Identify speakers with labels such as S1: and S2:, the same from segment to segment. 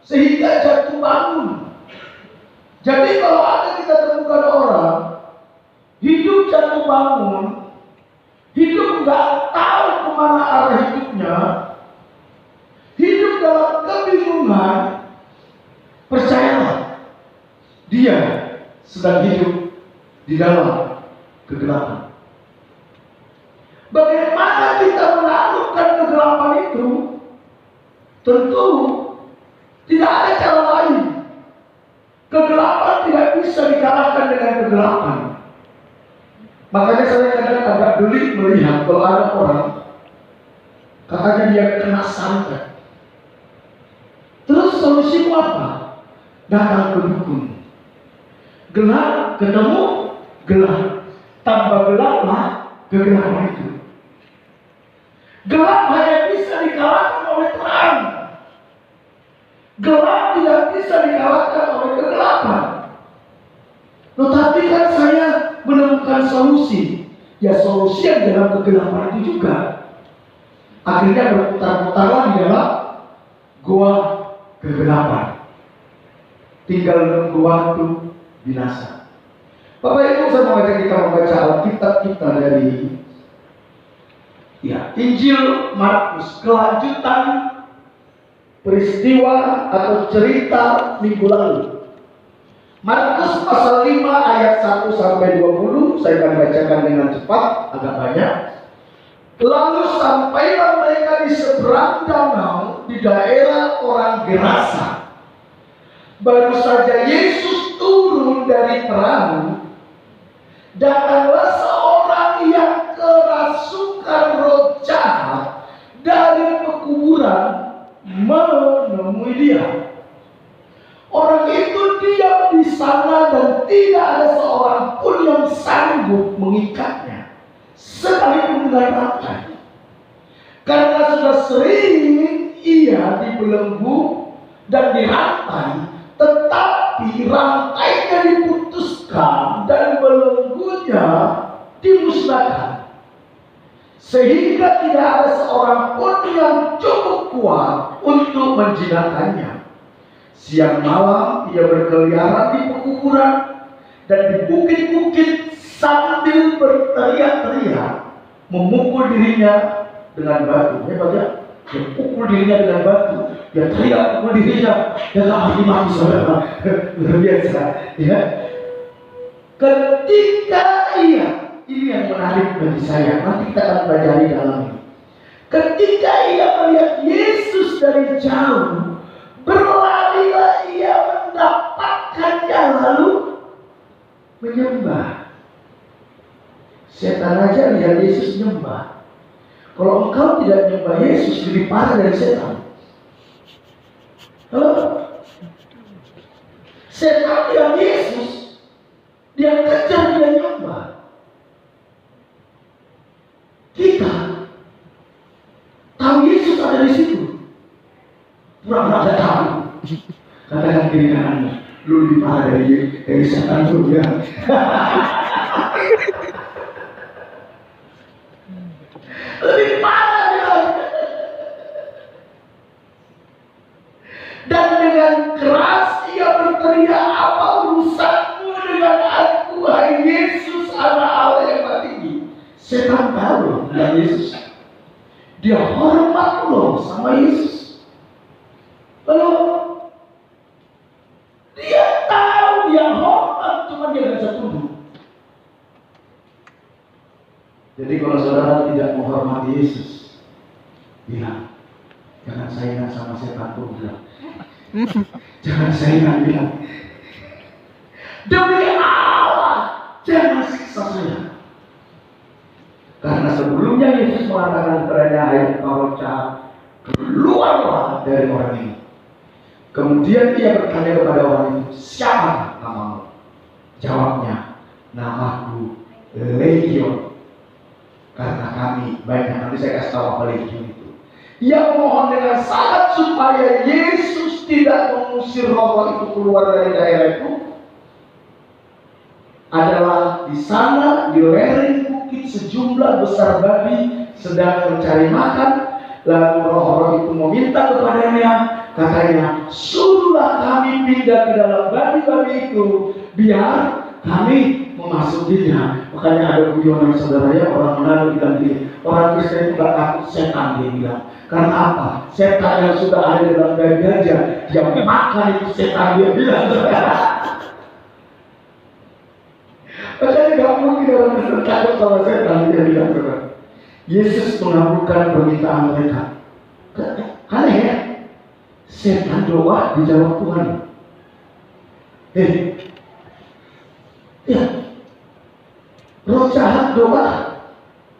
S1: sehingga jatuh bangun. Jadi kalau ada kita temukan orang hidup jatuh bangun, hidup nggak tahu kemana arah hidupnya, hidup dalam kebingungan, percayalah, dia sedang hidup di dalam kegelapan. Bagaimana kita menaklukkan kegelapan itu? Tentu tidak ada cara lain. Kegelapan tidak bisa dikalahkan dengan kegelapan. Makanya saya kadang agak geli melihat kalau ada orang katanya dia kena santet. Terus solusimu apa? Datang ke dukun. Gelap ketemu gelap, tambah gelaplah kegelapan itu. Gelap hanya bisa dikalahkan oleh terang. Gelap tidak bisa dikalahkan oleh kegelapan. Tetapi kan saya menemukan solusi. Ya solusi yang dalam kegelapan itu juga. Akhirnya berputar-putarlah di dalam gua kegelapan. Tinggal menunggu waktu binasa. Bapak Ibu, saya mengajak kita membaca Alkitab kita dari Injil Markus, kelanjutan peristiwa atau cerita minggu lalu. Markus pasal 5 ayat 1 sampai 20, saya akan bacakan dengan cepat, agak banyak. Lalu sampailah mereka di seberang danau di daerah orang Gerasa. Baru saja Yesus turun dari perahu, datanglah seorang yang kerasukan roh jahat dari pekuburan menemui dia. Orang itu diam di sana dan tidak ada seorang pun yang sanggup mengikatnya, sekalipun dengan rantai. Karena sudah sering ia dibelenggu dan dirantai, tetapi rantainya diputuskan dan belenggunya dimusnahkan, sehingga tidak ada seorang pun yang cukup kuat untuk menjinakkannya. Siang malam ia berkeliaran di pekuburan dan di bukit-bukit sambil berteriak-teriak, memukul dirinya dengan batu. Dia pukul dirinya dengan batu, dia teriak pukul dirinya, dia tak mati-mati saudara. Luar biasa, ya. Ketika ini yang menarik bagi saya, nanti kita akan pelajari dalamnya. Ketika ia melihat Yesus dari jauh, berlarilah ia mendapatkannya lalu menyembah. Setan aja lihat Yesus menyembah. Kalau engkau tidak menyembah Yesus, lebih parah dari setan. Halo? Setan lihat Yesus, dia kejar, dia menyembah. Kita tahu Yesus ada di situ, pura-pura tidak tahu. Katakan diri kananmu, lu lebih parah dari setan lu ya. Lebih parah dia. Dan dengan keras ia berteriak, apa urusanmu dengan aku, hai Yesus, anak Allah yang maha tinggi. Setan tahu dengan Yesus. Dia hormat loh sama Yesus. Lalu dia tahu dia hormat, cuma dia nggak bisa tunduk. Jadi kalau saudara tidak menghormati Yesus, bilang, jangan saingan sama setan tuh, bilang. Jangan saingan, bilang. Demi Allah, jangan siksa saya. Karena sebelumnya Yesus mengatakan kepadanya, hai roh jahat, keluarlah dari orang ini. Kemudian ia bertanya kepada orang itu, siapa namamu? Jawabnya, namaku Legion. Karena kami banyak. Nanti saya kasih tahu apa Legion itu. Ia mohon dengan sangat supaya Yesus tidak mengusir roh itu keluar dari daerah itu. Adalah di sana di lereng bukit sejumlah besar babi sedang mencari makan. Lalu roh-roh itu meminta kepadanya, katanya, suruhlah kami pindah ke dalam babi-babi itu, biar kami memasukinya. Makanya ada guyonan saudara ya, orang Manado bilang gini, orang Kristen itu gak takut setan, dia bilang. Karena apa? Setan yang sudah ada di dalam babi aja, yang makan itu setan, dia bilang. Makanya gak mungkin orang Kristen takut sama setan, dia bilang. Yesus mengabulkan permintaan mereka. Aneh ya? Setan doa dijawab Tuhan. Ya, roh jahat doa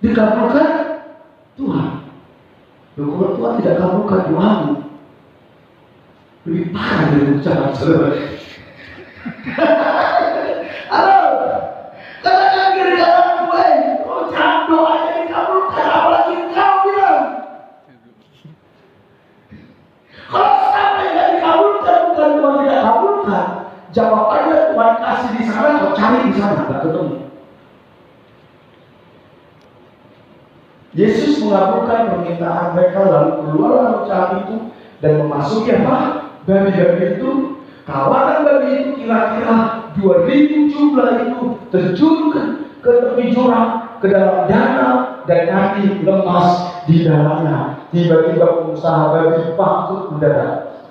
S1: dikabulkan Tuhan. Kalau Tuhan tidak kabulkan doamu, lebih parah dari roh jahat. Halo, katakan diri dalam gue, roh jahat doanya dikabulkan, apalagi kau bilang. Kalau sampai tidak dikabulkan, bukan Tuhan tidak kabulkan. Jawabannya Tuhan kasih di sana, kau cari di sana, nggak ketemu. Yesus mengabulkan permintaan mereka, lalu keluarlah roh jahat itu dan memasuki apa? Babi-babi itu. Kawanan babi itu kira-kira 2.000 jumlah itu terjun ke tepi jurang, ke dalam danau, dan mati lemas di dalamnya. Tiba-tiba pengusaha babi bangkrut mendadak.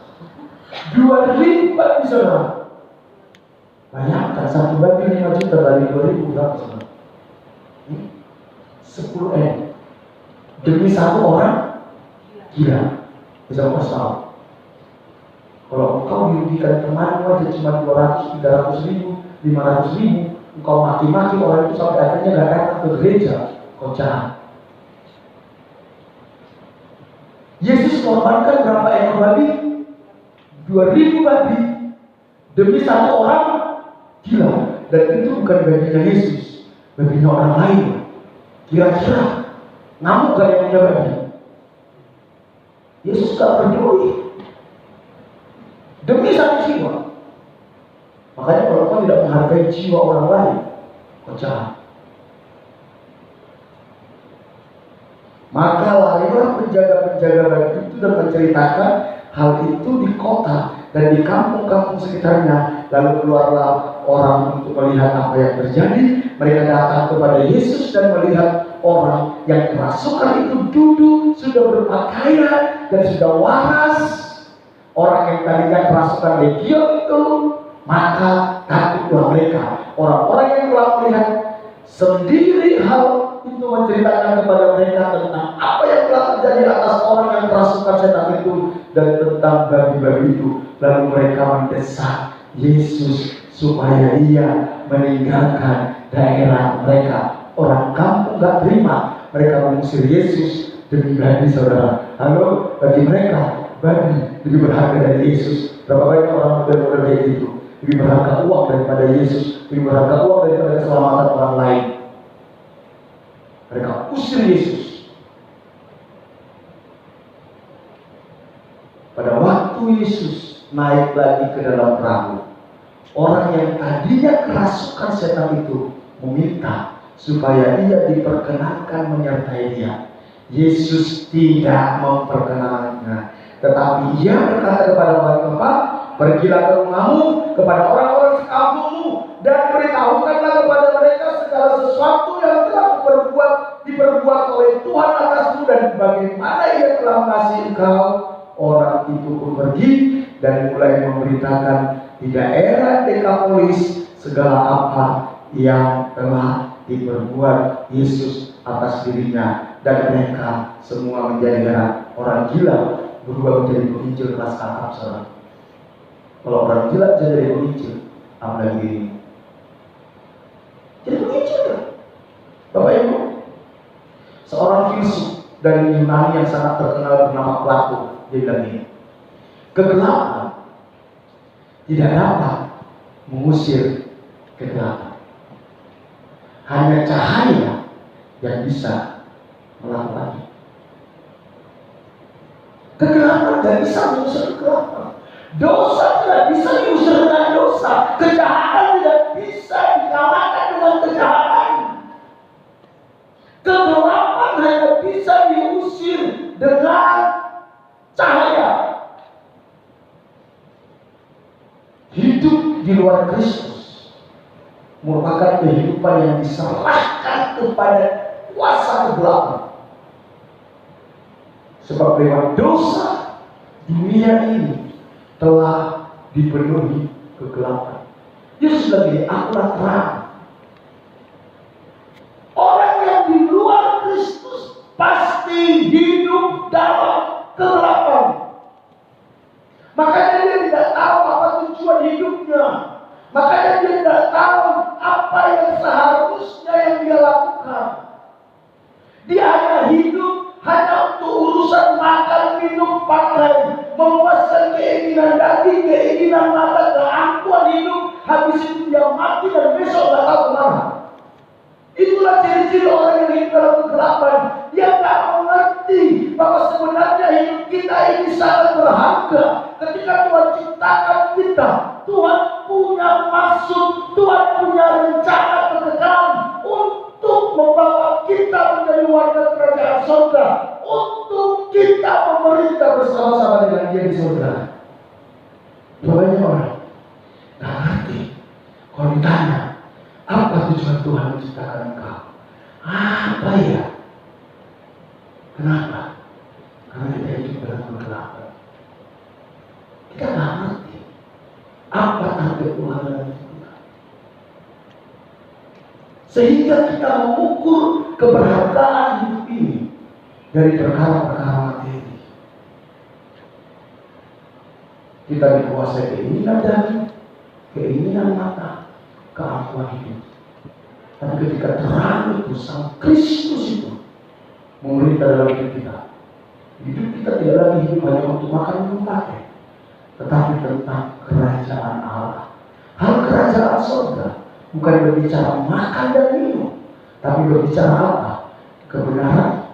S1: 2.000 babi saudara. Bayangkan satu babi 5 juta dari 2.000 berapa saudara? 10 M. Demi satu orang gila. Bisa kau tahu? Kalau engkau dirugikan temanmu aja cuma 200, 300 ribu, 500 ribu, engkau maki-maki orang itu sampai akhirnya gak datang ke gereja, kau jahat. Yesus mengorbankan berapa ekor babi? 2.000 babi demi satu orang gila. Dan itu bukan babinya Yesus, babinya orang lain. Kira-kira ngamuk gak yang punya babi? Yesus gak peduli demi satu jiwa. Makanya kalau kau tidak menghargai jiwa orang lain, kau jahat. Maka larilah penjaga-penjaga babi itu dan menceritakan hal itu di kota dan di kampung-kampung sekitarnya. Lalu keluarlah orang untuk melihat apa yang terjadi. Mereka datang kepada Yesus dan melihat orang yang kerasukan itu duduk, sudah berpakaian dan sudah waras. Orang yang tadinya kerasukan legion itu, maka takutlah mereka. Orang-orang yang telah melihat sendiri hal itu menceritakan kepada mereka tentang apa yang telah terjadi atas orang yang kerasukan setan itu dan tentang babi-babi itu. Lalu mereka mendesak Yesus supaya ia meninggalkan daerah mereka. Orang kampung gak terima, mereka mengusir Yesus demi babi saudara. Halo, bagi mereka babi lebih berharga dari Yesus. Berapa banyak orang model-model kayak gitu, lebih berharga uang daripada Yesus, lebih berharga uang daripada keselamatan orang lain. Mereka usir Yesus. Pada waktu Yesus naik lagi ke dalam perahu, orang yang tadinya kerasukan setan itu meminta supaya ia diperkenankan menyertai dia. Yesus tidak memperkenankannya, tetapi ia berkata kepada mereka, pergilah ke rumahmu kepada orang-orang sekampungmu dan beritahukanlah kepada mereka segala sesuatu yang telah diperbuat oleh Tuhan atasmu dan bagaimana ia telah mengasihi engkau. Orang itu pun pergi dan mulai memberitakan di daerah Dekapolis segala apa yang telah diperbuat Yesus atas dirinya, dan mereka semua menjadi heran. Orang gila berubah menjadi penginjil kelas kakap saudara. Kalau orang gila jadi penginjil, apalagi ini jadi penginjil. Bapak Ibu, seorang filsuf dari Yunani yang sangat terkenal bernama Plato, dia bilang ini, kegelapan tidak dapat mengusir kegelapan. Hanya cahaya yang bisa melakukannya. Kegelapan tidak bisa mengusir kegelapan. Dosa tidak bisa diusir dengan dosa. Kejahatan tidak bisa dikalahkan dengan kejahatan. Kegelapan hanya bisa diusir dengan di luar Kristus merupakan kehidupan yang diserahkan kepada kuasa kegelapan. Sebab lewat dosa dunia ini telah dipenuhi kegelapan. Yesus lagi, akulah terang. Orang yang di luar Kristus pasti hidup dalam kegelapan. Makanya dia tidak tahu apa tujuan hidupnya. Makanya dia tidak tahu apa yang seharusnya yang dia lakukan. Dia hanya hidup hanya untuk urusan makan, minum, pakai, memuaskan keinginan daging, keinginan mata, keangkuhan hidup. Habis itu dia mati dan besok nggak tahu kemana. Itulah ciri-ciri orang yang hidup dalam kegelapan. Dia tak mengerti bahwa sebenarnya hidup kita ini sangat berharga. Ketika Tuhan ciptakan kita, Tuhan punya maksud, Tuhan punya rencana kekekalan untuk membawa kita menjadi warga kerajaan surga, untuk kita memerintah bersama-sama dengan Dia di surga. Banyak orang nggak ngerti. Kalau ditanya, apa tujuan Tuhan menciptakan engkau? Apa ya? Kenapa? Karena kita hidup dalam kegelapan. Kita nggak ngerti apa target Tuhan dalam hidup kita. Sehingga kita mengukur keberhargaan hidup ini dari perkara-perkara materi. Kita dikuasai keinginan daging, keinginan mata, keangkuhan hidup. Tapi ketika terang itu, Sang Kristus itu memerintah dalam hidup kita tidak lagi hidup hanya untuk makan minum pakai, tetapi tentang kerajaan Allah. Hal kerajaan surga bukan berbicara makan dan minum, tapi berbicara apa? Kebenaran,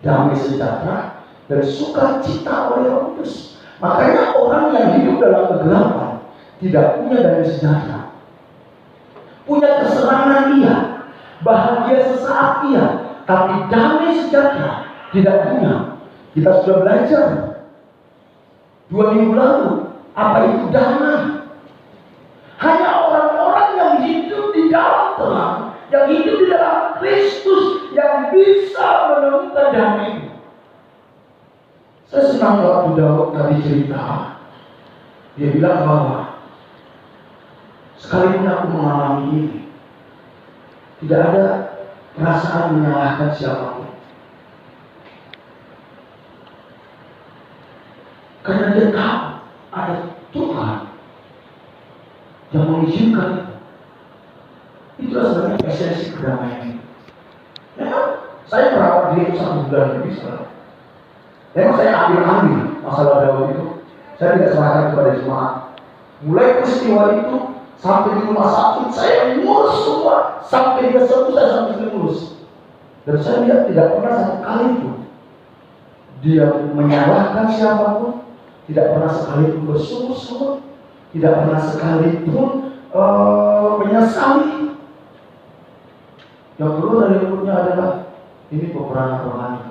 S1: damai sejahtera, dan sukacita oleh Roh Kudus. Makanya orang yang hidup dalam kegelapan tidak punya damai sejahtera. Punya kesenangan iya, bahagia sesaat iya, tapi damai sejahtera tidak punya. Kita sudah belajar 2 minggu lalu apa itu damai. Hanya orang-orang yang hidup di dalam terang, yang hidup di dalam Kristus, yang bisa menemukan damai. Saya senang waktu Daud tadi cerita. Dia bilang bahwa sekalipun aku mengalami ini, tidak ada perasaan menyalahkan siapapun. Karena dia tahu ada Tuhan yang mengizinkan itu. Itulah sebenarnya esensi kedamaian itu. Ya, saya merawat dia 1 bulan lebih sekarang. Memang saya ambil masalah Daud itu. Saya tidak serahkan kepada jemaat. Mulai peristiwa itu sampai di rumah sakit, saya ngurus semua. Sampai dia sembuh, saya sampai ngurus. Dan saya lihat tidak pernah satu kali pun dia menyalahkan siapapun, tidak pernah sekalipun bersungut-sungut, tidak pernah sekalipun menyesali. Yang keluar dari mulutnya adalah ini peperangan rohani.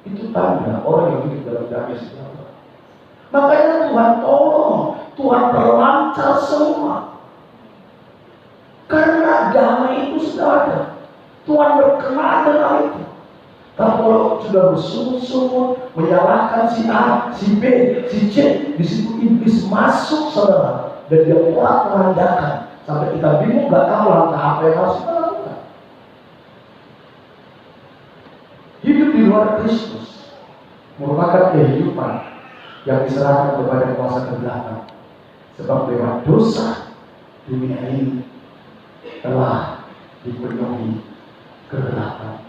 S1: Itu tanda orang yang hidup dalam damai sejahtera. Makanya Tuhan tolong, Tuhan perlancar semua. Karena damai itu sudah ada. Tuhan berkenan dengan itu. Tapi kalau sudah bersungut-sungut, menyalahkan si A, si B, si C, di situ iblis masuk, saudara, dan dia porak-porandakan sampai kita bingung, nggak tahu langkah apa yang harus kita lakukan. Hidup di luar Kristus merupakan kehidupan yang diserahkan kepada kuasa kegelapan. Sebab lewat dosa dunia ini telah dipenuhi kegelapan.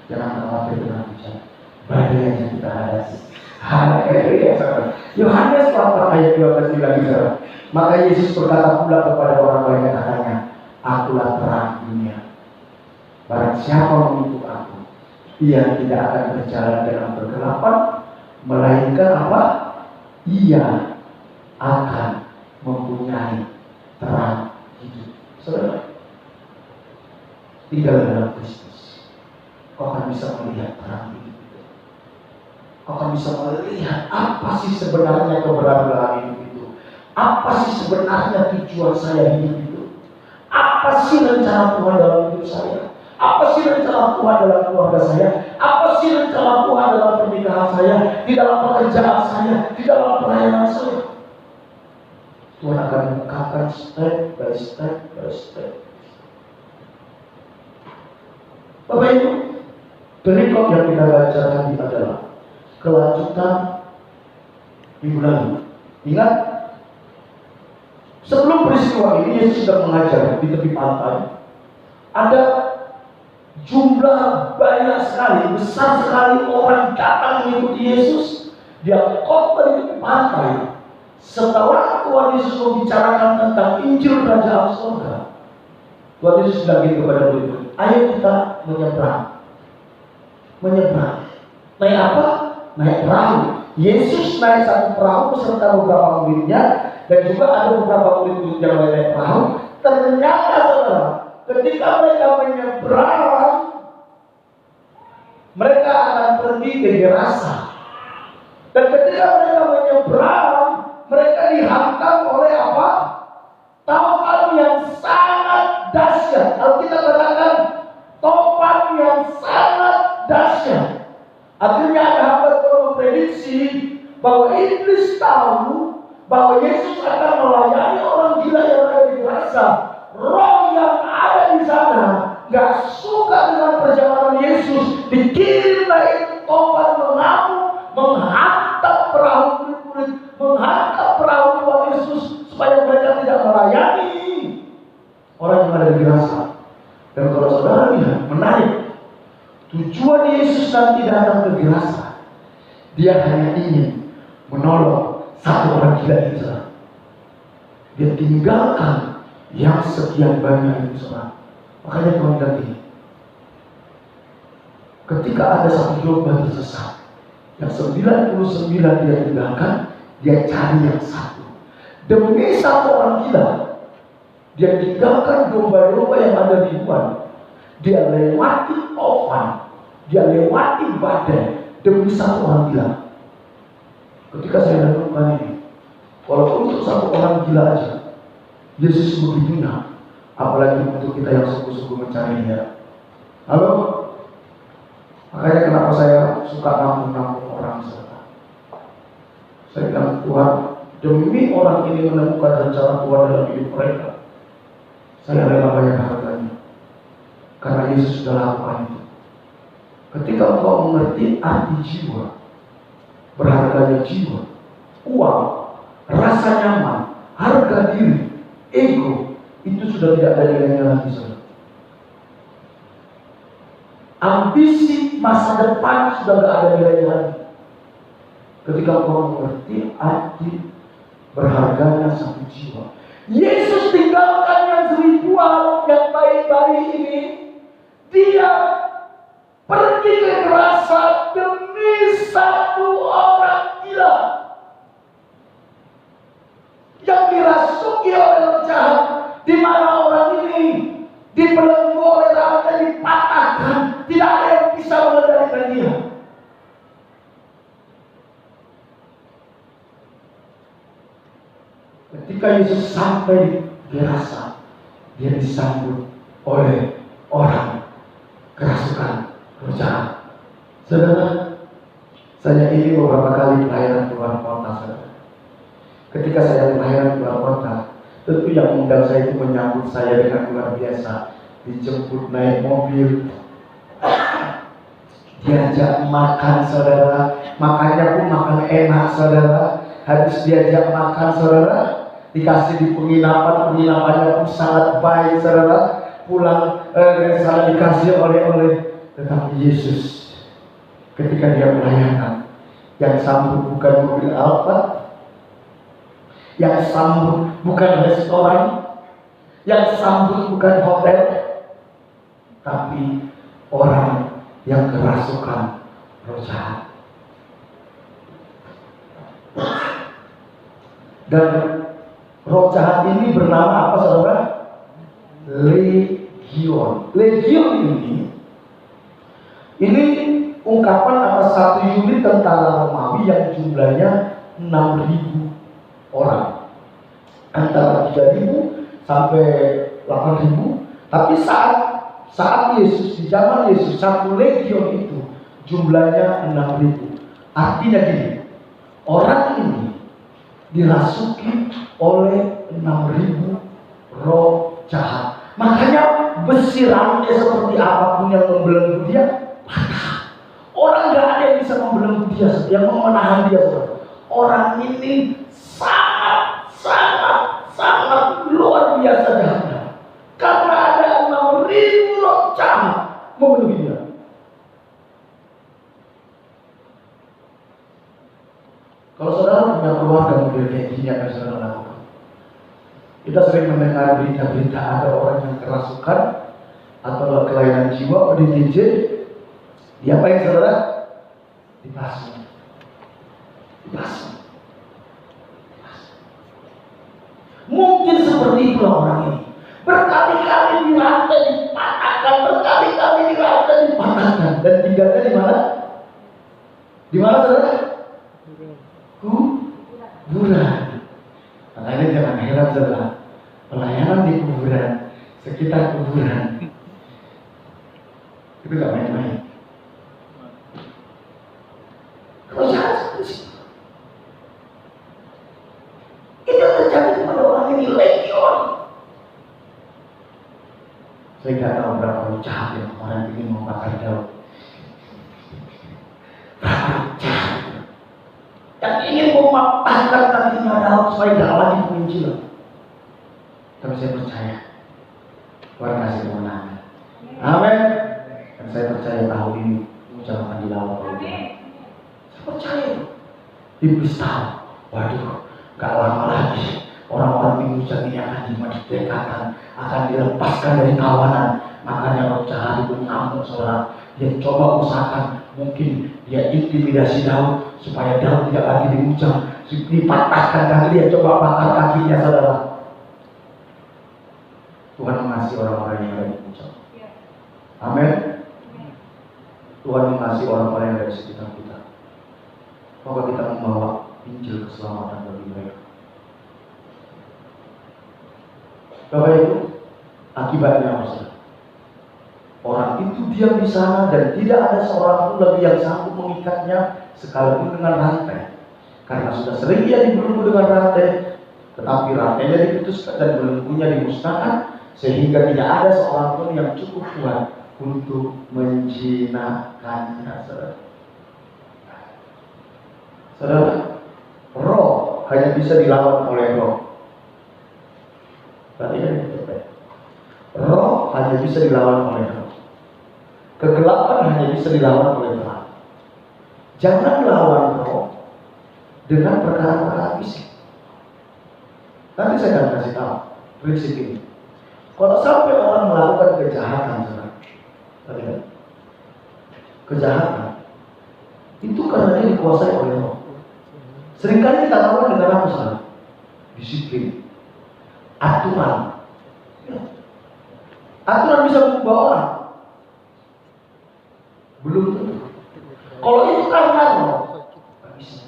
S1: Jangan khawatir dengan bicara badai yang kita hadapi. Haleluya. Yohanes 4 ayat 12 lagi, saudara. Maka Yesus berkata pula kepada orang banyak, katanya, akulah terang dunia. Barang siapa mengikut aku, ia tidak akan berjalan dalam kegelapan, melainkan apa? Ia akan mempunyai terang hidup. Saudara, tinggal dalam Kristus, kau akan bisa melihat terang hidup itu. Kau akan bisa melihat apa sih sebenarnya keberadaan hidup itu. Apa sih sebenarnya tujuan saya hidup itu? Apa sih rencana Tuhan dalam hidup saya? Apa sih rencana Tuhan dalam keluarga saya? Apa sih rencana Tuhan dalam pernikahan saya? Di dalam pekerjaan saya? Di dalam pelayanan saya? Tuhan akan membukakan step by step by step. Bapak Ibu, perikop yang kita baca tadi adalah kelanjutan minggu lalu. Ingat, sebelum peristiwa ini Yesus sedang mengajar di tepi pantai. Ada jumlah banyak sekali, besar sekali orang datang mengikuti Yesus. Dia khotbah di tepi pantai. Setelah Tuhan Yesus membicarakan tentang Injil Kerajaan Surga, Tuhan Yesus bilang gitu kepada murid-murid, ayo kita menyeberang. Naik apa? Naik perahu. Yesus naik satu perahu beserta beberapa muridnya, dan juga ada beberapa murid-murid yang naik perahu. Ternyata saudara, ketika mereka menyeberang, mereka akan pergi ke Gerasa. Dan ketika mereka menyeberang, mereka dihantam oleh apa? Topan yang sangat dahsyat. Kalau kita katakan topan yang sangat dahsyat. Akhirnya ada hamba Tuhan memprediksi bahwa iblis tahu bahwa Yesus akan melayani orang gila yang ada di Gerasa. Roh yang ada di sana gak suka dengan perjalanan Yesus, dikirimlah itu topan mengamuk, menghantam perahu murid-murid, menghantam perahu Tuhan Yesus, supaya mereka tidak melayani orang yang ada di Gerasa. Dan kalau saudara lihat, menarik, tujuan Yesus nanti datang ke Gerasa, dia hanya ingin menolong satu orang gila itu. Dia tinggalkan yang sekian banyak itu saudara. Makanya Tuhan bilang ini, ketika ada satu domba tersesat, yang 99 dia tinggalkan, dia cari yang satu. Demi satu orang gila, dia tinggalkan domba-domba yang ada ribuan. Dia lewati topan, dia lewati badai demi satu orang gila. Ketika saya lakukan ini, walaupun untuk satu orang gila aja, Yesus begitunya, apalagi untuk kita yang sungguh-sungguh mencari Dia. Halo? Makanya kenapa saya suka nampung orang saudara. Saya bilang, Tuhan, demi orang ini menemukan rencana Tuhan dalam hidup mereka, saya rela bayar harganya. Karena Yesus sudah lakukan itu. Ketika engkau mengerti arti jiwa, berharganya jiwa, uang, rasa nyaman, harga diri, ego, itu sudah tidak ada nilainya lagi saudara. Ambisi masa depan sudah tidak ada nilainya lagi. Ketika engkau mengerti arti berharganya satu jiwa. Yesus tinggalkan yang seribuan, yang baik-baik ini. Dia pergi ke Gerasa demi satu orang gila yang dirasuki oleh roh jahat, di mana orang ini dibelenggu oleh rambutnya, dipatahkan, tidak ada yang bisa mengendalikan dia. Ketika Yesus sampai di Gerasa, dia disambut oleh orang kerasukan roh jahat. Saudara, saya ini beberapa kali pelayanan keluar kota saudara. Ketika saya pelayanan keluar kota, tentu yang undang saya itu menyambut saya dengan luar biasa. Dijemput naik mobil, diajak makan saudara, makannya pun makan enak saudara. Habis diajak makan saudara, dikasih di penginapannya pun sangat baik saudara. Pulang saya dikasih oleh-oleh. Tetapi Yesus ketika dia pelayanan, yang sambut bukan mobil Alfa, yang sambut bukan restoran, yang sambut bukan hotel, tapi orang yang kerasukan roh jahat. Dan roh jahat ini bernama apa saudara? Legion. Legion ini ungkapan atas satu unit tentara Romawi yang jumlahnya 6.000 orang. antara 3.000 sampai 8.000. Tapi saat Yesus, di zaman Yesus, satu legion itu jumlahnya 6.000. Artinya gini, orang ini dirasuki oleh 6.000 roh jahat. Makanya besi rantai seperti apapun yang membelenggu dia patah. Orang gak ada yang bisa membelenggu dia, yang menahan dia. Orang ini sangat luar biasa jahatnya. Karena ada 6.000 roh jahat membelenggu dia. Kalau saudara punya keluarga model kayak gini, apa yang saudara lakukan? Kita sering mendengar berita-berita ada orang yang kerasukan atau kelainan jiwa, ODGJ. Diapain saudara? Dibasuh. Mungkin seperti itulah orang ini. Berkali-kali dirantai, dipatahkan, dan tinggalnya di mana? Di mana saudara? Kuburan. Makanya jangan heran saudara, pelayanan di kuburan, sekitar kuburan, itu gak main-main. Kalau jahat seperti itu, itu terjadi kepada orang ini legion. Saya gak tahu berapa orang jahat yang orang ingin membakar Daud. Berapa jahat yang ingin mematahkan kakinya Daud supaya gak lagi menginjil. Tapi saya percaya Tuhan kasih kemenangan. Amin. Dan saya percaya tahun ini ujian akan dilawan oleh Tuhan. Saya percaya. Iblis tahu, waduh, gak lama lagi orang-orang di ujian ini akan dimerdekakan, akan dilepaskan dari kawanan. Makanya roh jahat itu ngamuk saudara. Dia coba usahakan, mungkin dia intimidasi Daud supaya Daud tidak lagi dihujam, dipatahkan kaki dia, coba patah kakinya saudara. Tuhan mengasihi orang-orang yang ada di puncak. Amin. Tuhan mengasihi orang-orang yang ada di sekitar kita. Maka kita membawa Injil keselamatan bagi mereka. Bapak Ibu, akibatnya apa? Orang itu diam di sana dan tidak ada seorang pun lagi yang sanggup mengikatnya sekalipun dengan rantai. Karena sudah sering dia dibelenggu dengan rantai, tetapi rantainya diputuskan dan belenggunya dimusnahkan, sehingga tidak ada seorang pun yang cukup kuat untuk menjinakkannya. Saudara, roh hanya bisa dilawan oleh roh. Perhatikan itu, roh hanya bisa dilawan oleh roh. Kegelapan hanya bisa dilawan oleh terang. Jangan lawan roh dengan perkara-perkara fisik. Nanti saya akan kasih tahu prinsip ini. Kalau sampai orang melakukan kejahatan, kejahatan itu karena dia dikuasai oleh roh. Seringkali kita lawan dengan apa salah? Disiplin, aturan. Aturan bisa mengubah orang. Belum tentu. Kalau itu karena roh, nggak bisa.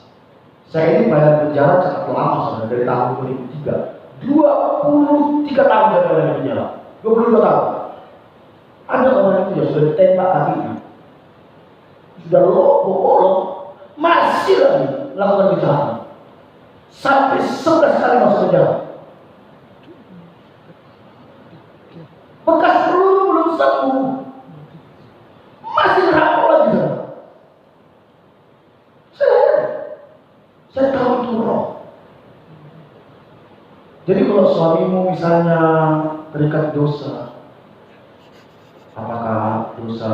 S1: Saya ini bayar penjara sangat lama saudara, dari tahun 2003. 23 tahun saya bayar penjara. 22 tahun. Ada orang itu yang sudah ditembak kakinya, sudah lobo, masih lagi melakukan kejahatan. Sampai 11 kali masuk penjara. Bekas peluru belum sembuh, masih ngerampok lagi. Saya tahu itu roh. Jadi kalau suamimu misalnya terikat dosa, apakah dosa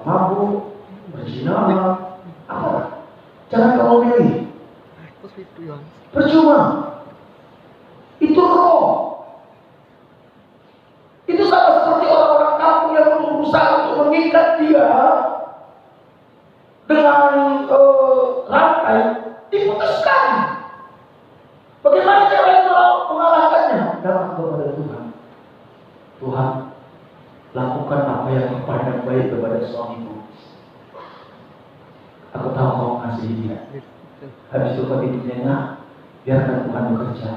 S1: mabuk, berzina, apa? Jangan kamu pilih. Percuma. Itu roh. Itu sama seperti orang-orang kampung yang berusaha untuk mengikat dia dengan rantai, diputuskan. Bagaimana cara itu mengalahkannya? Datang kepada Tuhan. Tuhan, lakukan apa yang terpandang baik kepada suamiku. Aku tahu kau mengasihi dia. Habis itu kau tidurnya, biarkan Tuhan bekerja.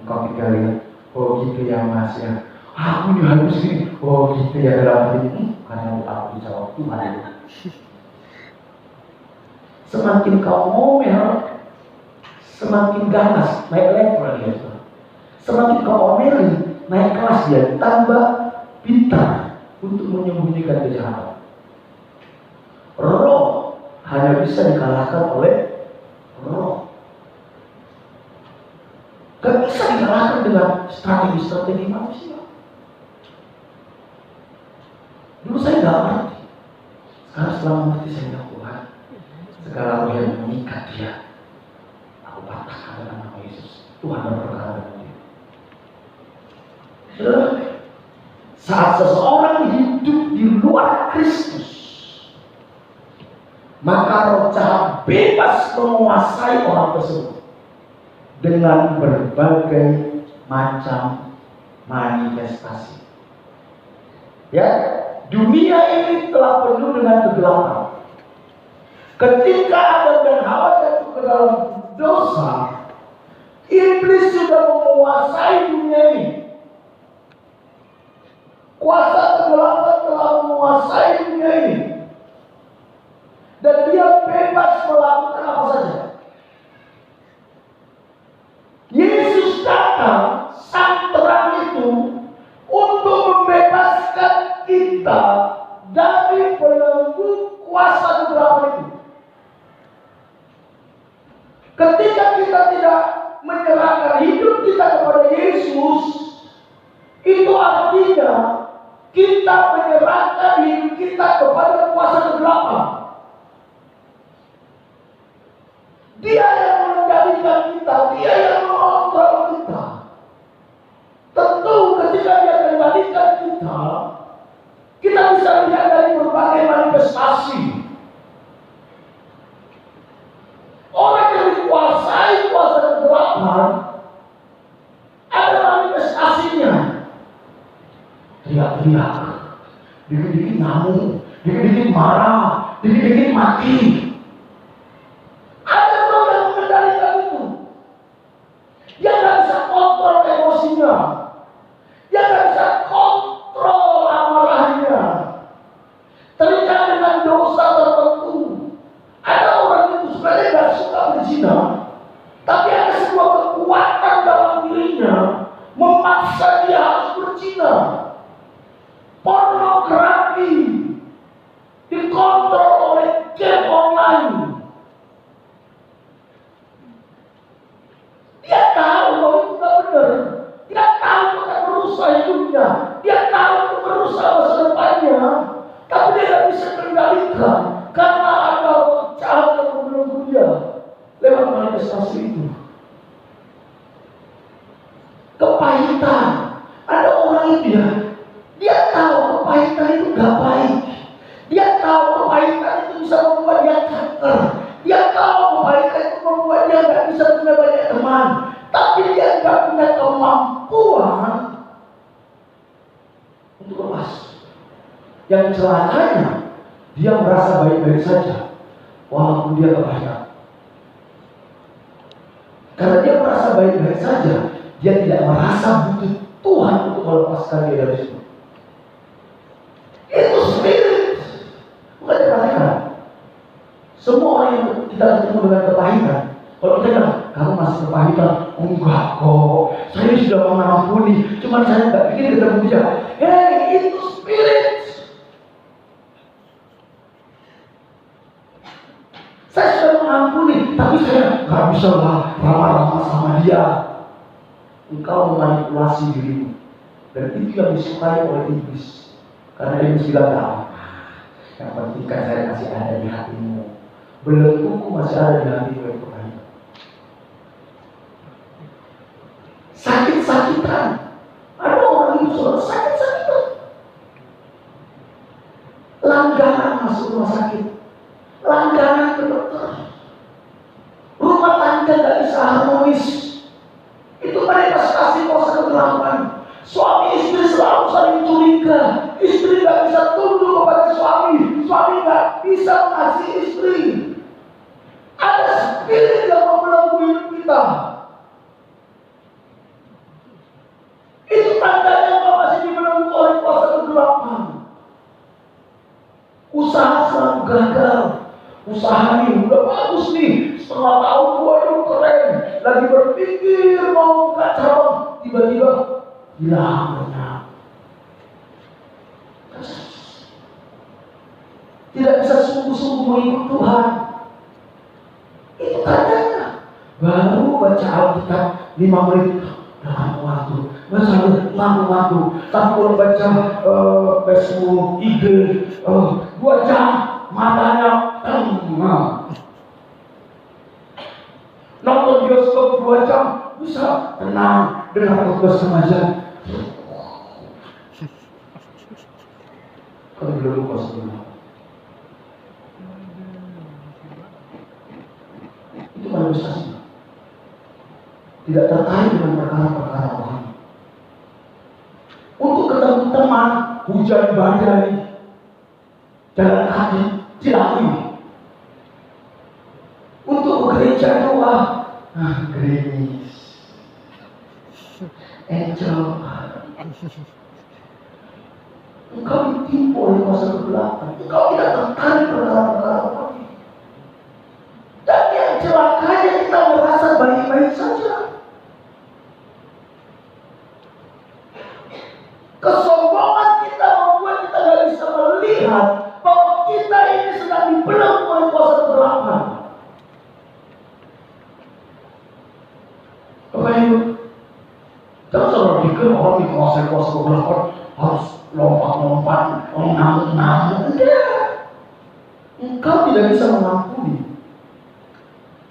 S1: Engkau tinggal lihat, oh gitu ya Mas ya. Aku ini harus ini, oh gitu ya dalam hati. Karena aku dijawab Tuhan itu. Semakin kau ngomel, semakin ganas, naik level dia. Semakin kau omelin, naik kelas dia, tambah pintar untuk menyembunyikan kejahatan. Roh hanya bisa dikalahkan oleh roh. Gak bisa dikalahkan dengan strategi-strategi manusia. Dulu saya gak ngerti. Sekarang setelah mengerti saya bilang, Tuhan, segala roh yang mengikat dia, aku patahkan dalam nama Yesus. Tuhan berperkara dengan dia. Saat seseorang hidup di luar Kristus, maka roh jahat bebas menguasai orang tersebut dengan berbagai macam manifestasi. Ya, dunia ini telah penuh dengan kegelapan. Ketika Adam dan Hawa jatuh ke dalam dosa, iblis sudah menguasai dunia ini. Kuasa kegelapan telah menguasai dunia ini. Dan dia bebas melakukan apa saja. Yesus datang, sang terang itu, untuk membebaskan kita dari belenggu kuasa kegelapan itu. Ketika kita tidak menyerahkan hidup kita kepada Yesus, itu artinya kita menyerahkan hidup kita kepada kuasa kegelapan. Dia yang mengendalikan kita, dia yang mengontrol kita. Tentu ketika dia mengendalikan kita, kita bisa lihat dari berbagai manifestasi. Orang yang dikuasai kuasa kegelapan, ada manifestasinya. Teriak-teriak, dikit-dikit ngamuk, dikit-dikit marah, dikit-dikit mati. Ada orang yang mengendalikan itu. Dia nggak bisa kontrol emosinya, dia nggak bisa kontrol amarahnya. Terikat dengan dosa tertentu. Ada orang itu sebenarnya nggak suka berzina, tapi ada sebuah kekuatan dalam dirinya memaksa dia harus berzina. Pornografi dikontrol oleh game online. Dia tahu bahwa itu tidak benar. Dia tahu akan merusak hidupnya. Dia tahu itu merusak masa depannya. Tapi dia tidak bisa kendalikan karena ada jahat yang membelenggu dia lewat manifestasi itu. Kepahitan. Ada orang itu ya. Dia tahu kepahitan itu gak baik. Dia tahu kepahitan itu bisa membuat dia kanker. Dia tahu kepahitan itu membuat dia gak bisa punya banyak teman. Tapi dia gak punya kemampuan untuk lepas. Yang celakanya, dia merasa baik-baik saja walaupun dia kepahitan. Karena dia merasa baik-baik saja, dia tidak merasa butuh Tuhan untuk melepaskan dia dari situ. Itu spirit. Bukan diperhatikan. Semua orang yang kita ketemu dengan kepahitan, kalau kita bilang, kamu masih kepahitan? Enggak kok, saya sudah mengampuni. Cuma saya nggak pikir ketemu dia. Hei, itu spirit. Saya sudah mengampuni, tapi saya nggak bisa ramah-ramah sama dia. Engkau memanipulasi dirimu, dan itu yang disukai oleh iblis. Karena iblis bilang tahu, yang penting kan saya masih ada di hatimu, belengguku masih ada di hatimu yang kepahitan. Sakit-sakitan. Ada orang itu sudah sakit-sakitan. Langganan masuk rumah sakit, langganan ke dokter. Rumah tangga gak bisa harmonis. Itu manifestasi kuasa kegelapan. Suami istri selalu saling curiga. Istri gak bisa tunduk kepada suami. Suami gak bisa mengasihi istri. Ada spirit yang membelenggu hidup kita. usaha selalu gagal. Usaha ini udah bagus nih, setengah tahun, waduh keren, lagi berpikir mau buka cabang, tiba-tiba hilang banyak. Tidak bisa sungguh-sungguh mengikut Tuhan. Itu tandanya. Baru baca Alkitab 5 menit, dalam waktu. Baca 6 waktu. Tapi kalau baca Facebook, IG, 2 jam, matanya nonton bioskop 2 jam, bisa tenang dengan khotbah setengah jam. Kalau belum lupa sebenarnya. Itu manifestasi. Tidak terkait dengan perkara-perkara rohani. Untuk ketemu teman, hujan badai, jalan kaki, Cilawi. Untuk gereja doa, gerimis, angel. Engkau ditipu oleh kuasa kegelapan. Engkau tidak tertarik perkara-perkara rohani. Dan yang celakanya kita merasa baik-baik saja. Kesombongan kita membuat kita tidak bisa melihat bahwa kita ini sedang dibelenggu oleh kuasa kegelapan. Bapak Ibu, jangan saudara pikir orang dikuasai kuasa kegelapan harus lompat-lompat, mengamuk-ngamuk. Enggak. Engkau tidak bisa mengampuni.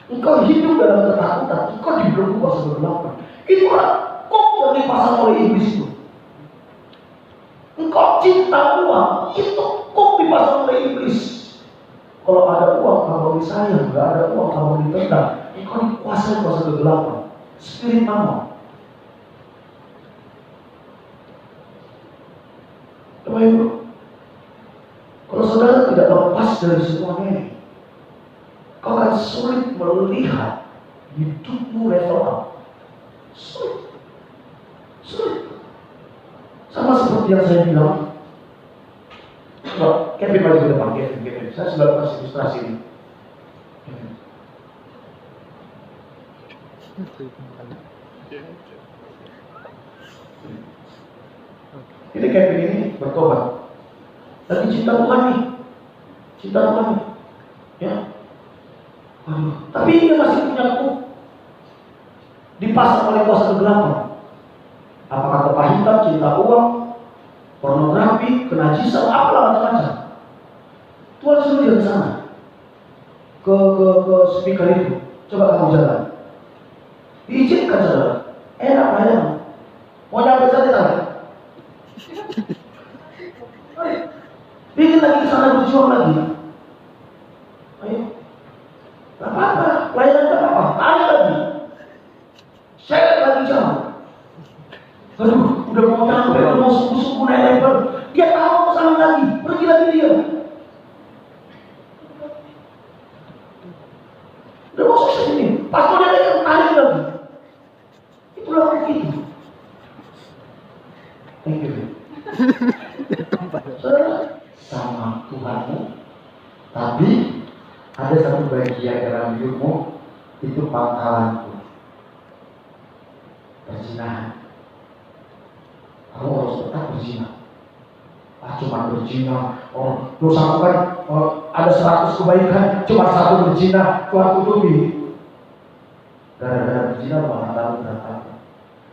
S1: Engkau hidup dalam ketakutan. Engkau dibelenggu kuasa kegelapan. Itulah kok yang dipasang oleh iblis itu. Engkau cinta uang, itu kok dipasang oleh iblis. Kalau ada uang kamu disayang, nggak ada uang kamu ditendang. Engkau dikuasai kuasa kegelapan. Spirit mama. Bapak Ibu, kalau saudara tidak lepas dari semuanya ini, kau akan sulit melihat hidupmu level up. Sulit. Sama seperti yang saya bilang. Kevin maju ke depan, Kevin. Saya sudah kasih ilustrasi ini. Ini Kevin ini bertobat. Lagi cinta Tuhan nih. Ya. Tapi dia masih punya kup. Dipasang oleh kuasa kegelapan. Apakah kepahitan, cinta uang, pornografi, kenajisan, apalah macam-macam. Tuhan suruh dia ke sana. Ke speaker itu. Coba kamu jalan. Diizinkan saudara. Enak aja. Mau nyampe saja tak? Bikin lagi ke sana berjuang lagi. Ayo. Gak apa-apa. Pelayanan gak apa-apa. Tanya lagi. Share lagi jauh. Aduh, udah mau nyampe, udah mau suku-suku naik level. Dia tahu mau sana lagi. Pergi lagi dia. Udah mau sukses ini. Pas mau dia tarik lagi. Itulah begitu. Thank you. Sama Tuhanmu, tapi ada satu bagian dalam hidupmu itu pangkalanku, perzinahan. Kamu harus tetap berzina. Cuma berzina. Dosamu kan ada 100 kebaikan, cuma 1 berzina, Tuhan tutupi. Gara-gara berzina malah tahu berapa.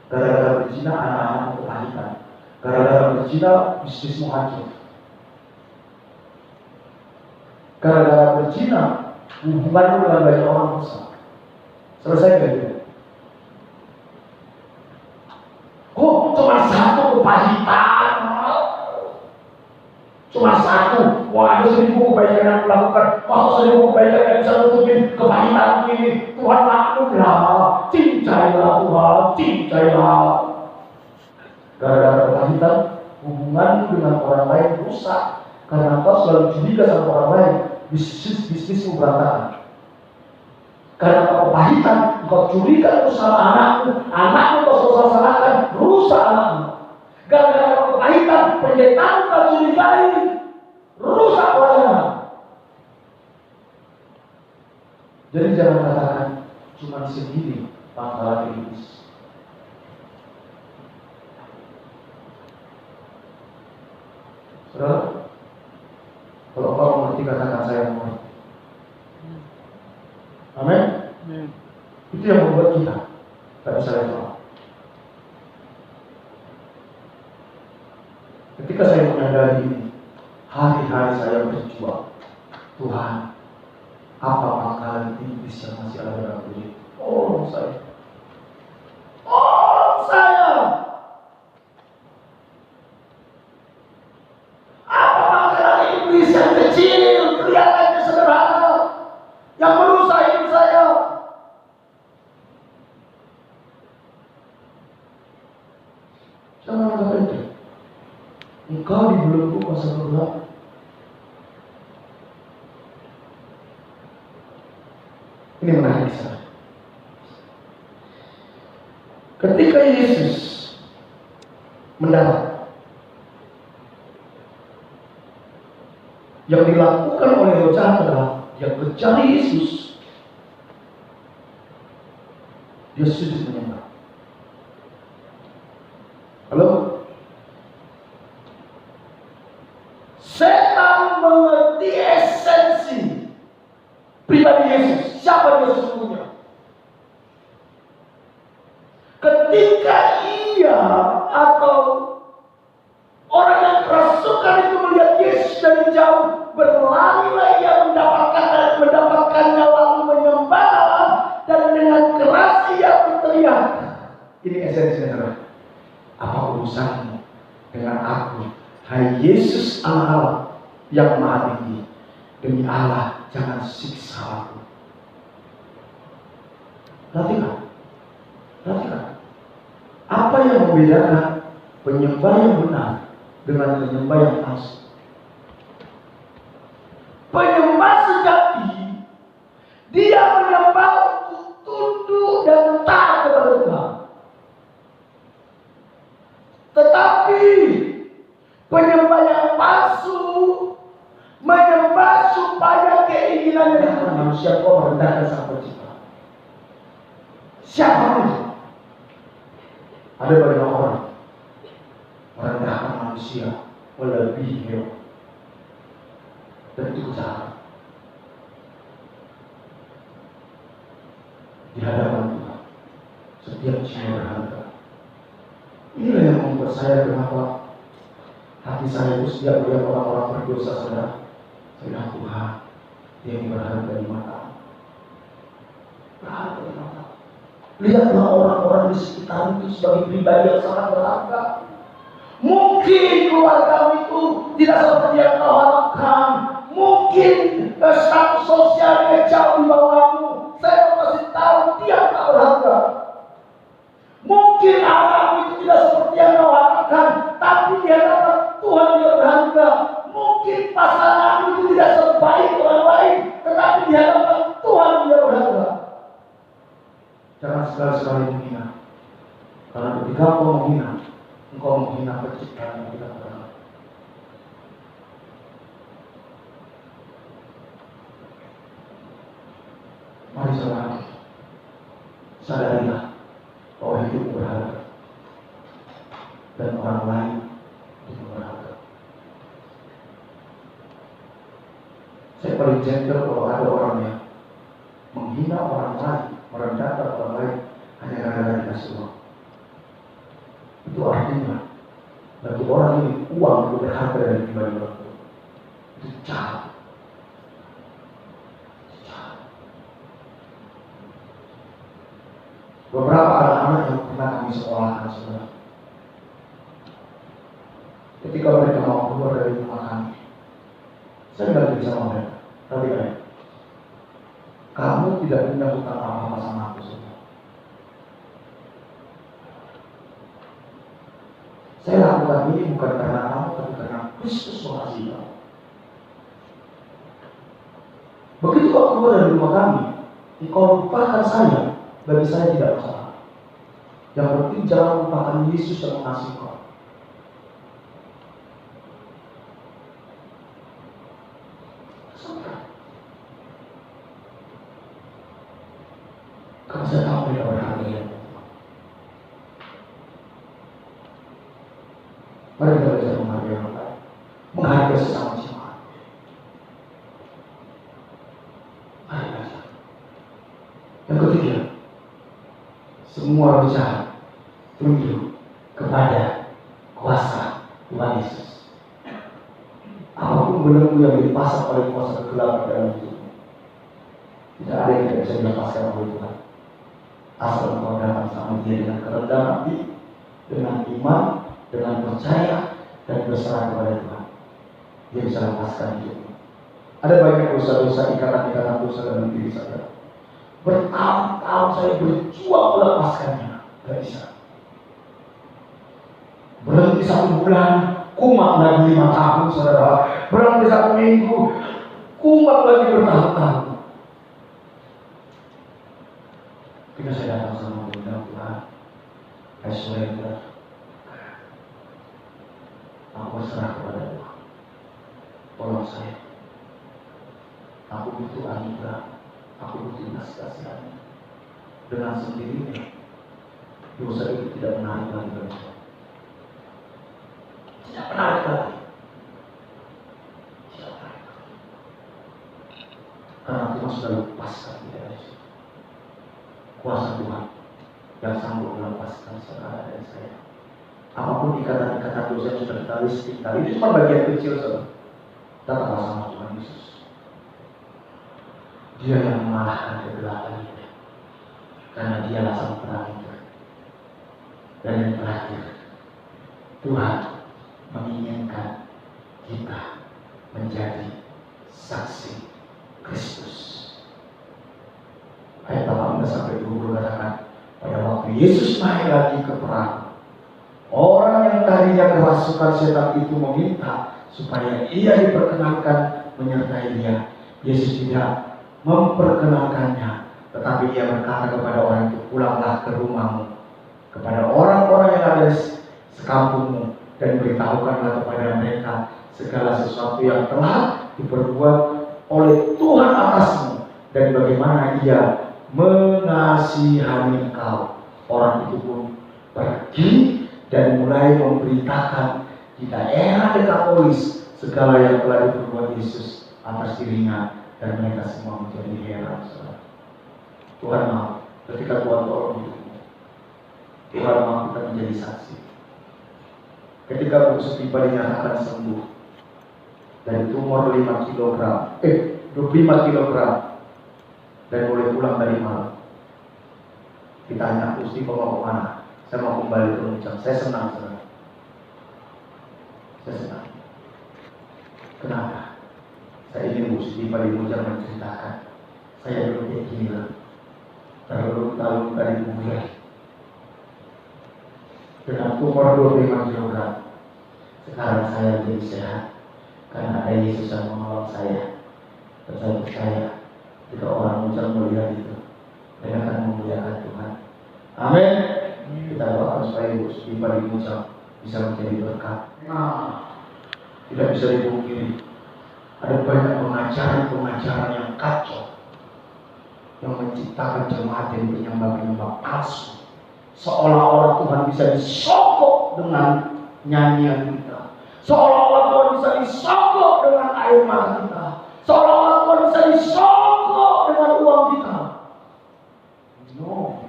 S1: Gara-gara berzina anak-anakmu kepahitan. Gara-gara berzina bisnismu hancur. Gara-gara berzina hubunganmu dengan banyak orang rusak. Selesai gak gitu? Oh, cuma 1 kepahitan. Cuma 1. Wah, ada 1000 kebaikan yang aku lakukan. Masa 1000 kebaikan yang bisa nutupin kepahitan ini. Tuhan maklumlah. Cincailah Tuhan, cincailah. Gara-gara kepahitan, hubunganmu dengan orang lain rusak. Karena engkau selalu curiga sama orang lain. Bisnismu berantakan. Karena engkau kepahitan, engkau curiga sama anakmu kau salah-salahkan, rusak anakmu. Gara-gara kepahitan, pendetamu kau curigai, rusak pelayanan. Jadi jangan katakan cuma segini pangkalan iblis. Saudara, kalau kau mengerti katakan saya mengerti. Amin. Itu yang membuat kita tak bisa level. Ketika saya menyadari ini, hari-hari saya berjuang. Tuhan, apa pangkalan iblis yang masih ada dalam diri? Oh saya. Apa pangkalan iblis yang kecil, kelihatannya sederhana, yang merusak hidup saya? Jangan anggap enteng. Engkau dibelenggu masa gelap. Ini menarik sekali. Ketika Yesus mendarat, yang dilakukan oleh roh jahat adalah dia kejar Yesus. Dia sujud menyembah. Halo? Setan mengerti esensi pribadi Yesus. Siapa dia sesungguhnya? Ketika ia atau orang yang kerasukan itu melihat Yesus dari jauh, berlarilah ia mendapatkannya lalu menyembah, dan dengan keras ia berteriak. Ini esensinya, saudara. Apa urusanmu dengan aku, hai Yesus anak Allah yang maha tinggi? Demi Allah, jangan siksa aku. Perhatikan. Apa yang membedakan penyembah yang benar dengan penyembah yang palsu? Penyembah sejati, dia menyembah untuk tunduk dan taat kepada Tuhan. Tetapi penyembah yang palsu menyembah supaya keinginannya dipenuhi. Manusia kok merendahkan Sang Pencipta. Siapa itu? Ada banyak orang merendahkan manusia melebihi hewan, dan itu kejahatan di hadapan Tuhan. Setiap jiwa berharga. Inilah yang membuat saya kenapa hati saya itu setiap melihat orang-orang berdosa, saudara. Saya bilang, Tuhan, dia ini berharga di mata. Berharga di mata. Lihatlah orang-orang di sekitar itu sebagai pribadi yang sangat berharga. Mungkin keluarga itu tidak seperti yang kau harapkan. Mungkin status sosialnya jauh di bawahmu. Saya masih tahu dia tak berharga. Mungkin anak itu tidak seperti yang kau harapkan, tapi di hadapan Tuhan dia berharga. Mungkin pasangan itu tidak sebaik orang lain, tetapi di hadapan Tuhan dia berharga. Jangan sekali-sekali menghina. Karena ketika engkau menghina, engkau menghina penciptaan yang tidak berharga. Mari saudara, sadarilah bahwa hidup berharga dan orang lain itu berharga. Saya paling gentle kalau ada orang yang menghina orang lain, merendahkan orang lain hanya karena dikasih uang. Itu artinya bagi orang ini uang itu berharga dari pribadi orang itu. Itu jahat. Beberapa anak-anak yang pernah kami sekolahkan, saudara, ketika mereka mau keluar dari rumah kami, saya bilang sama mereka, perhatikan, kamu tidak punya hutang apa-apa sama aku, saudara. Saya lakukan ini bukan karena kamu, tapi karena Kristus mengasihi kamu. Begitu kau keluar dari rumah kami, engkau lupakan saya. Bagi saya tidak masalah. Yang penting jangan lupakan Yesus yang mengasihi kau. Mari kita belajar menghargai orang lain, menghargai sesama jemaat. Mari belajar. Yang ketiga, semua roh jahat tunduk kepada kuasa Tuhan Yesus. Apapun belenggu yang dipasang oleh kuasa kegelapan dalam hidupmu, tidak ada yang tidak bisa dilepaskan oleh Tuhan. Asal engkau datang sama Dia dengan kerendahan hati, dengan iman, dengan percaya dan berserah kepada Tuhan, Dia bisa lepaskan hidupmu. Ada banyak dosa-dosa, ikatan-ikatan dosa dalam diri saya. Bertahun-tahun saya berjuang melepaskannya, tidak bisa. Berhenti 1 bulan, kumat lagi 5 tahun, saudara. Berhenti 1 minggu, kumat lagi bertahun-tahun. Ketika saya datang sama Tuhan, I surrender. Aku berserah kepada Tuhan. Tolong saya. Aku butuh anugerah. Aku butuh kasih-Kasih-Nya. Dengan sendirinya, dosa itu tidak menarik lagi bagi saya. Tidak menarik lagi. Tidak menarik lagi. Karena Tuhan sudah lepaskan kita dari situ. Kuasa Tuhan yang sanggup melepaskan saudara dari saya. Apapun ikatan-ikatan dosa yang sudah kita listing tadi, itu cuma bagian kecil saja. Datanglah sama Tuhan Yesus. Dia yang mengalahkan kegelapan ini, karena Dialah sang terang itu. Dan yang terakhir, Tuhan menginginkan kita menjadi saksi Kristus. Ayat 18 sampai 20 katakan, pada waktu Yesus naik lagi ke perahu, orang yang tadinya kerasukan setan itu meminta supaya ia diperkenankan menyertai dia. Yesus tidak memperkenankannya, tetapi ia berkata kepada orang itu, pulanglah ke rumahmu, kepada orang-orang yang ada di sekampungmu, dan beritahukanlah kepada mereka segala sesuatu yang telah diperbuat oleh Tuhan atasmu, dan bagaimana ia mengasihani engkau. Orang itu pun pergi dan mulai memberitakan di daerah Dekapolis segala yang telah diperbuat Yesus atas dirinya, dan mereka semua menjadi heran. Tuhan mau ketika Tuhan tolong hidupmu, Tuhan mau kita menjadi saksi. Ketika Bu Setipa dinyatakan sembuh dari tumor 25 kg dan boleh pulang dari malam, ditanya Bu Setipa mau kemana? Saya mau kembali ke Lumajang. Saya senang, saudara. Saya senang. Kenapa? Saya ingin Bu Setipa di Lumajang menceritakan, saya dulu kayak gini lah, terlalu dari kuburan dengan tumor 25 kg. Sekarang saya jadi sehat karena ada Yesus yang menolong saya. Dan saya percaya jika orang Lumajang melihat itu, mereka akan memuliakan Tuhan. Amin. Kita doakan supaya Ibu Setipa di Lumajang bisa menjadi berkat. Tidak bisa dipungkiri, ada banyak pengajaran yang kacau, yang menciptakan jemaat jadi penyembah-penyembah palsu, seolah-olah Tuhan bisa disogok dengan nyanyian kita, seolah-olah Tuhan bisa disogok dengan air mata kita, seolah-olah Tuhan bisa disogok dengan uang kita. No.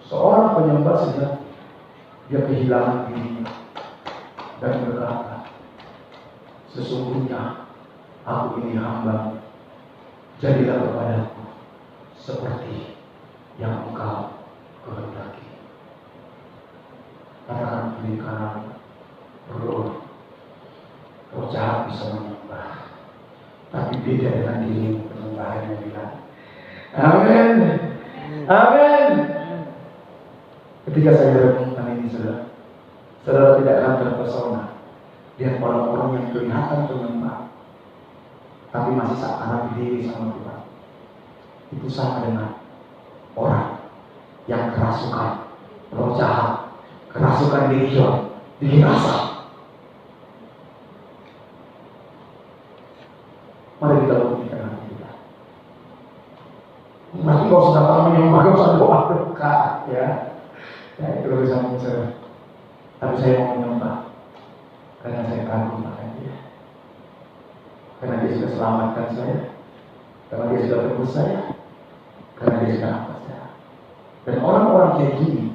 S1: Seorang penyembah sejati, dia kehilangan dirinya dan berkata, sesungguhnya aku ini hamba, jadilah kepadaku seperti yang engkau kehendaki. Katakan kiri kanan, berdoa. Roh jahat bisa menyembah, tapi beda dengan dirimu penyembahan yang bilang. Amin. Amin. Ketika saya renungkan ini, saudara tidak akan terpesona lihat orang-orang yang kelihatan penyembah, tapi masih seakan berdiri sama Tuhan. Itu sama dengan orang yang kerasukan roh jahat, kerasukan diri rasa. Mari kita buktikan hati kita. Nanti kalau sudah tahu menyembah, kalau sudah doa dekat, ya. Nah itu lebih sama saya. Tapi saya mau menyembah karena saya kagum akan Dia. Karena Dia sudah selamatkan saya, karena Dia sudah tebus saya, karena Dia sudah angkat saya. Dan orang-orang kayak gini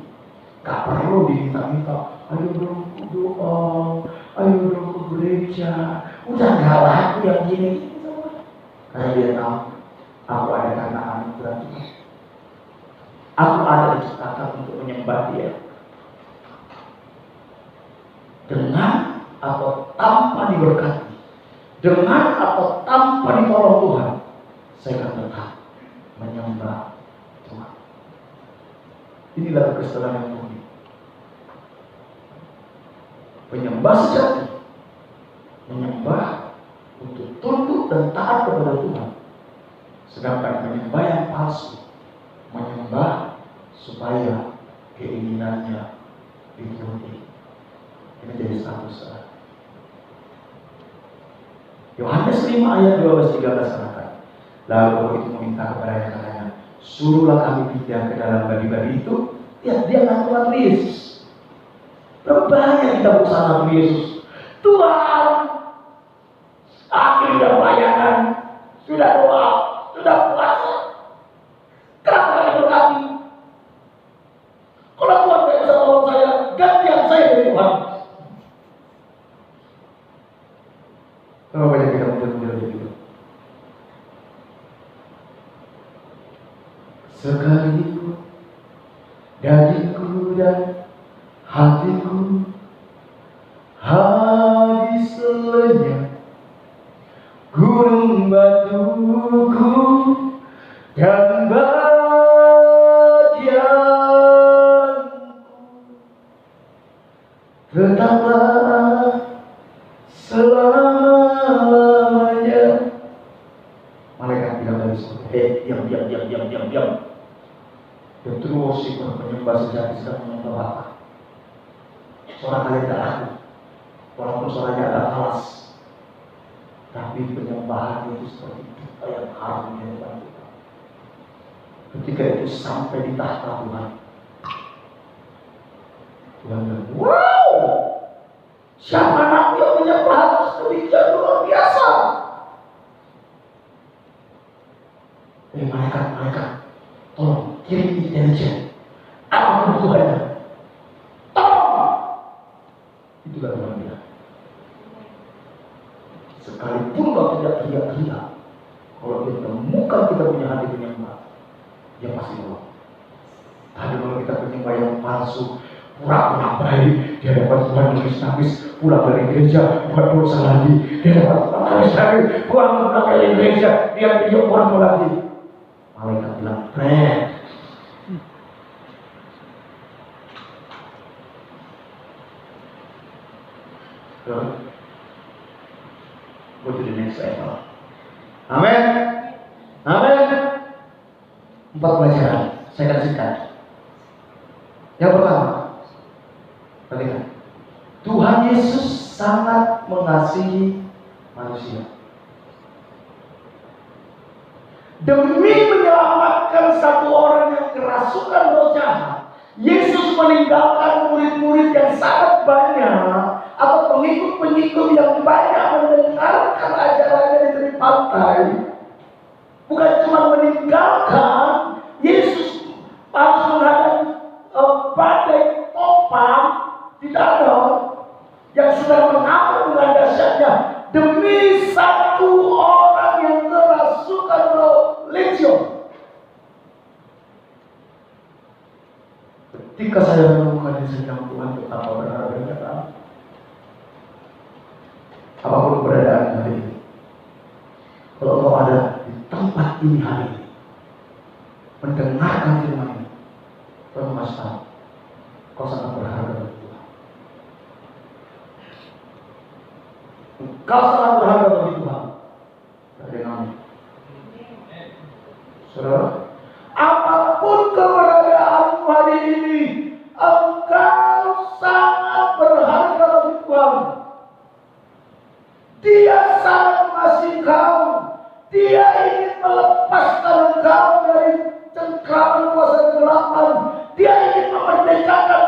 S1: gak perlu diminta-minta, ayo dong doa, ayo dong ke gereja. Udah gak laku yang gini. Karena Dia tahu aku ada karena anugerah Tuhan. Aku ada diciptakan untuk menyembah Dia. Dengan atau tanpa diberkati, dengan atau tanpa ditolong Tuhan, saya akan tetap menyembah Tuhan. Inilah kekesalan yang murni. Penyembah sejati menyembah untuk tunduk dan taat kepada Tuhan. Sedangkan penyembah yang palsu menyembah supaya keinginannya dituruti. Ini jadi status. Yohanes 5 ayat 12-13 katakan, lalu roh itu meminta kepada yang katanya, suruhlah kami pindah ke dalam babi-babi itu. Ya, dia ngatur Yesus. Berapa banyak kita berusaha ngatur Yesus. Tuhan, aku sudah pelayanan, sudah doa, sudah puasa. Kenapa kami berkati? Kalau Tuhan tidak bisa tolong saya, gantian saya dari Tuhan. Berapa banyak kita muncul-muncul begitu? Sekalipun dagingku dan hatiku habis lenyap, gunung batuku dan bagianku tetaplah selamanya. Malaikat bilang dari surga, diam. Dan terus ikut penyembah sejati sedang menyembah Bapa. Suara kalian tidak laku, walaupun suaranya agak keras, tapi penyembahan itu seperti kita yang harum di depan kita. Ketika itu sampai di tahta Tuhan, Tuhan bilang, wow, siapa anakku yang menyembah sedemikian luar biasa. Malaikat, tolong kirim intelijen. Apa kebutuhannya? Tolong. Itulah Tuhan bilang. Sekalipun kau tidak teriak-teriak, kalau dia temukan kita punya hati penyembah, dia pasti tolong. Tapi kalau kita penyembah yang palsu, pura-pura baik, dia dapat Tuhan nangis-nangis, pulang dari gereja, buat dosa lagi. Dia dapat Tuhan nangis-nangis, pulang dari gereja, dia video orang lagi. Malaikat bilang, Fred, go to the next level. Amin. 4 pelajaran saya akan singkat. Yang pertama, perhatikan, Tuhan Yesus sangat mengasihi manusia. Demi menyelamatkan satu orang yang kerasukan roh jahat, Yesus meninggalkan murid-murid yang sangat banyak atau pengikut-pengikut yang banyak mendengarkan ajarannya di tepi pantai. Bukan cuma meninggalkan, Yesus harus menghadapi badai topang di danau yang sedang mengamuk dengan dahsyatnya demi satu orang yang kerasukan roh legion. Ketika saya menemukan di sidang Tuhan, betapa berharganya kan? Apapun keberadaan hari ini, kalau kau ada di tempat ini hari ini, mendengarkan firman ini, kau masih tahu, kau sangat berharga bagi Tuhan. Kau sangat berharga bagi Tuhan. Amin. Saudara, apapun keberadaanmu hari ini, engkau sangat berharga bagi Tuhan. Dia sangat mengasihi kau. Dia ingin melepaskan engkau dari cengkraman kuasa kegelapan. Dia ingin memerdekakan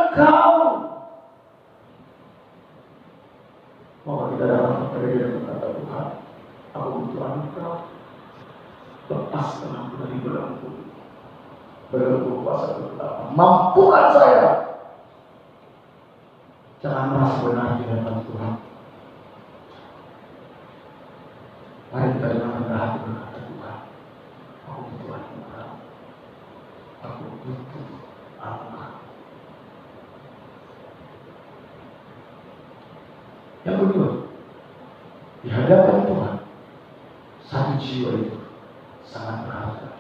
S1: berkuasa berkata, mampukan saya. Jangan merasa benar di hadapan Tuhan. Mari kita dengan rendah hati berkata, Tuhan, aku butuh anugerah. Aku butuh anugerah. Yang kedua, di hadapan Tuhan, satu jiwa itu sangat berharga.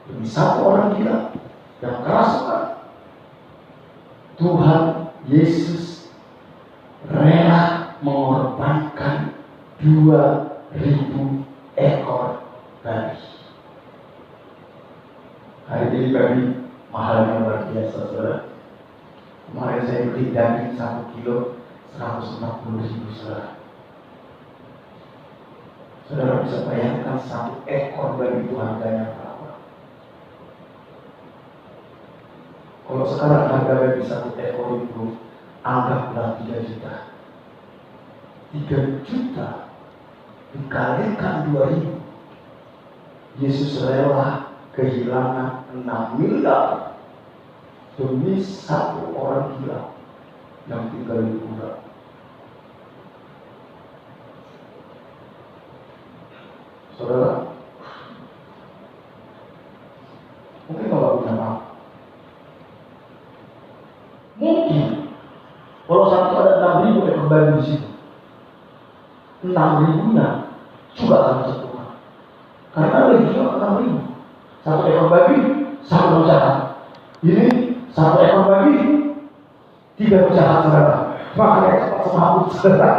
S1: Demi satu orang gila yang kerasukan, Tuhan Yesus rela mengorbankan 2.000 ekor babi. Hari ini babi mahalnya luar biasa, saudara. Kemarin saya beli daging 1 kilo 140.000, saudara. Saudara bisa bayangkan 1 ekor babi itu harganya berapa? Kalau sekarang harga babi 1 ekor itu anggaplah 3 juta. 3 juta dikalikan 2.000. Yesus rela kehilangan 6 miliar demi 1 orang gila yang tinggal di kuda. Saudara, mungkin kalau punya apa? Mungkin kalau satu ada 6.000 ekor babi di situ, 6.000-nya juga akan sempurna. Karena leginya 6.000. 1 ekor babi, 1 penjahat. Ini 1 ekor babi, 3 penjahat, saudara. Makanya cepat semabut, saudara.